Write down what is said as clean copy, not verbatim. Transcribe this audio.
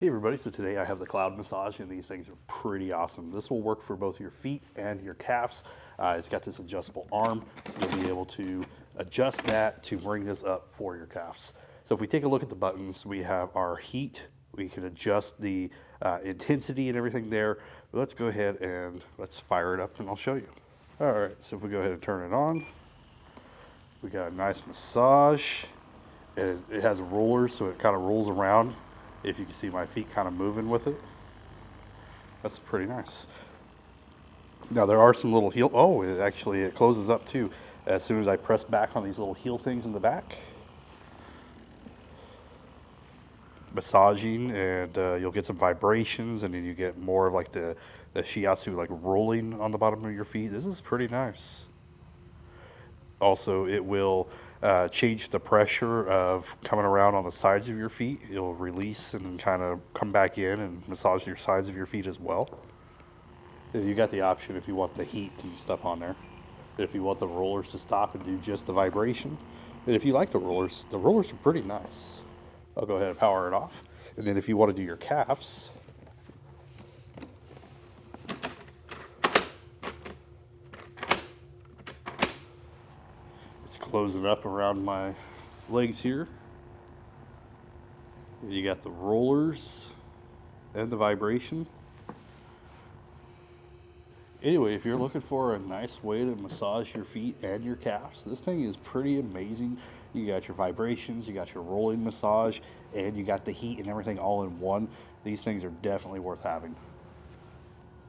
Hey everybody, so today I have the cloud massage and these things are pretty awesome. This will work for both your feet and your calves. It's got this adjustable arm. You'll be able to adjust that to bring this up for your calves. So if we take a look at the buttons, we have our heat. We can adjust the intensity and everything there. But let's go ahead and let's fire it up and I'll show you. All right, so if we go ahead and turn it on, we got a nice massage. And it has rollers, so it kind of rolls around. If you can see my feet kind of moving with it, that's pretty nice. Now there are some little heel, it closes up too. As soon as I press back on these little heel things in the back, massaging, and you'll get some vibrations, and then you get more of like the Shiatsu like rolling on the bottom of your feet. This is pretty nice. Also, it will change the pressure of coming around on the sides of your feet. It'll release and kind of come back in and massage your sides of your feet as well. And you got the option if you want the heat and stuff on there. If you want the rollers to stop and do just the vibration. And if you like the rollers are pretty nice. I'll go ahead and power it off. And then if you want to do your calves, closing up around my legs here. You got the rollers and the vibration. Anyway, if you're looking for a nice way to massage your feet and your calves, this thing is pretty amazing. You got your vibrations, you got your rolling massage, and you got the heat and everything all in one. These things are definitely worth having.